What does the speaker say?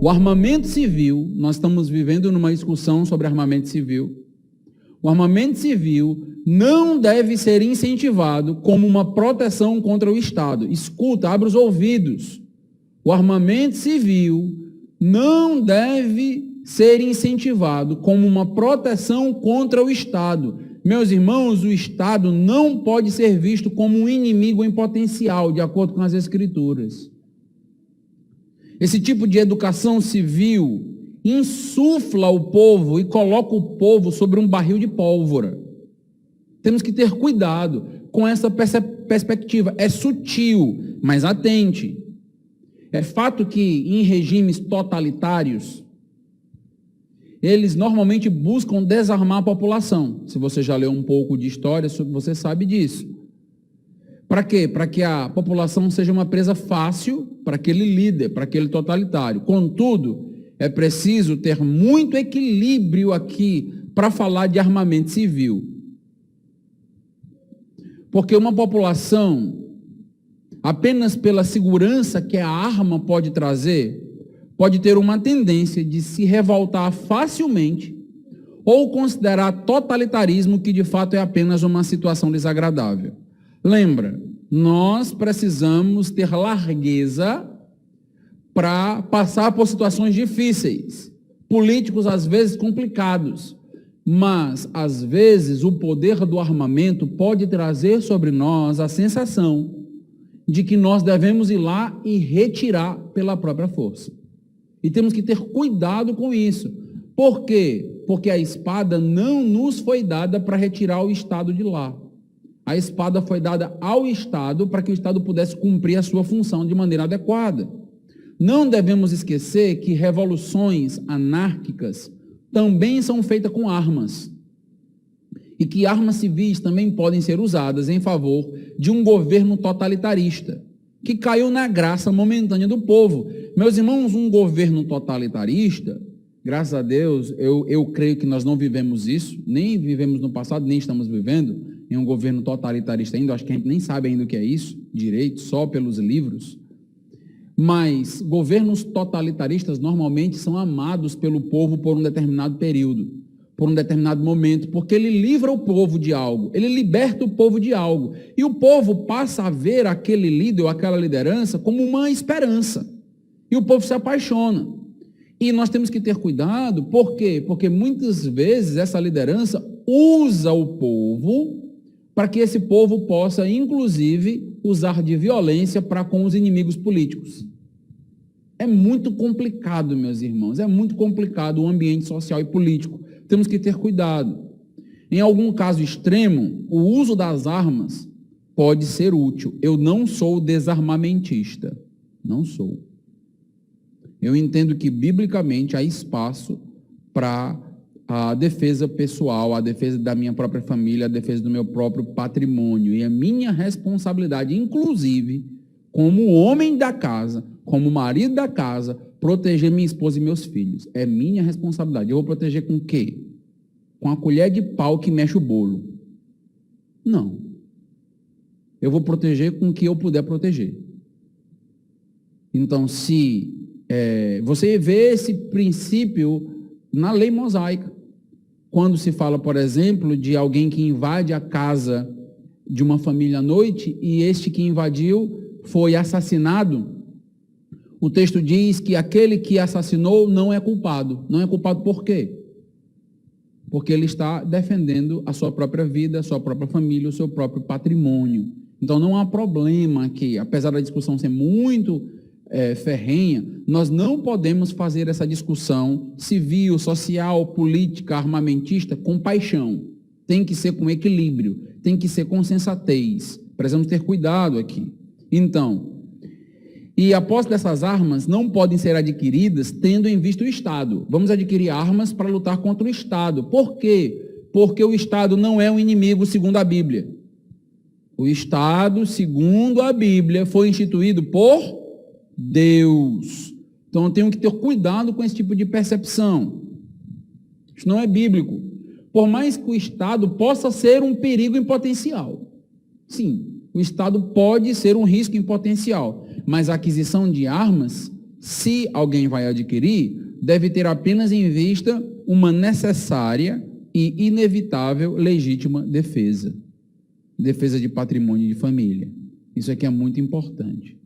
O armamento civil, nós estamos vivendo numa discussão sobre armamento civil. O armamento civil não deve ser incentivado como uma proteção contra o Estado. Escuta, abre os ouvidos. O armamento civil não deve ser incentivado como uma proteção contra o Estado. Meus irmãos, o Estado não pode ser visto como um inimigo em potencial, de acordo com as Escrituras. Esse tipo de educação civil insufla o povo e coloca o povo sobre um barril de pólvora. Temos que ter cuidado com essa perspectiva. É sutil, mas atente. É fato que em regimes totalitários, eles normalmente buscam desarmar a população. Se você já leu um pouco de história, você sabe disso. Para quê? Para que a população seja uma presa fácil para aquele líder, para aquele totalitário. Contudo, é preciso ter muito equilíbrio aqui para falar de armamento civil. Porque uma população, apenas pela segurança que a arma pode trazer, pode ter uma tendência de se revoltar facilmente ou considerar totalitarismo que de fato é apenas uma situação desagradável. Lembra, nós precisamos ter largueza para passar por situações difíceis, políticos às vezes complicados, mas às vezes o poder do armamento pode trazer sobre nós a sensação de que nós devemos ir lá e retirar pela própria força. E temos que ter cuidado com isso. Por quê? Porque a espada não nos foi dada para retirar o Estado de lá. A espada foi dada ao Estado para que o Estado pudesse cumprir a sua função de maneira adequada. Não devemos esquecer que revoluções anárquicas também são feitas com armas. E que armas civis também podem ser usadas em favor de um governo totalitarista, que caiu na graça momentânea do povo. Meus irmãos, um governo totalitarista, graças a Deus, eu creio que nós não vivemos isso, nem vivemos no passado, nem estamos vivendo em um governo totalitarista ainda, acho que a gente nem sabe ainda o que é isso, direito, só pelos livros. Mas governos totalitaristas normalmente são amados pelo povo por um determinado período, por um determinado momento, porque ele livra o povo de algo, ele liberta o povo de algo, e o povo passa a ver aquele líder ou aquela liderança como uma esperança, e o povo se apaixona. E nós temos que ter cuidado, por quê? Porque muitas vezes essa liderança usa o povo para que esse povo possa, inclusive, usar de violência para com os inimigos políticos. É muito complicado, meus irmãos, é muito complicado o ambiente social e político. Temos que ter cuidado. Em algum caso extremo, o uso das armas pode ser útil. Eu não sou desarmamentista, não sou. Eu entendo que, biblicamente, há espaço para a defesa pessoal, a defesa da minha própria família, a defesa do meu próprio patrimônio. E é minha responsabilidade, inclusive, como homem da casa, como marido da casa, proteger minha esposa e meus filhos. É minha responsabilidade. Eu vou proteger com o quê? Com a colher de pau que mexe o bolo? Não. Eu vou proteger com o que eu puder proteger. Então, se você vê esse princípio na lei mosaica, quando se fala, por exemplo, de alguém que invade a casa de uma família à noite e este que invadiu foi assassinado, o texto diz que aquele que assassinou não é culpado. Não é culpado por quê? Porque ele está defendendo a sua própria vida, a sua própria família, o seu próprio patrimônio. Então não há problema aqui, apesar da discussão ser muito ferrenha, nós não podemos fazer essa discussão civil, social, política, armamentista com paixão. Tem que ser com equilíbrio, tem que ser com sensatez. Precisamos ter cuidado aqui. Então, e a posse dessas armas não podem ser adquiridas tendo em vista o Estado. Vamos adquirir armas para lutar contra o Estado. Por quê? Porque o Estado não é um inimigo segundo a Bíblia. O Estado, segundo a Bíblia, foi instituído por Deus. Então eu tenho que ter cuidado com esse tipo de percepção. Isso não é bíblico. Por mais que o Estado possa ser um perigo em potencial. Sim, o Estado pode ser um risco em potencial, mas a aquisição de armas se alguém vai adquirir, deve ter apenas em vista uma necessária e inevitável legítima defesa. Defesa de patrimônio de família. Isso aqui é muito importante.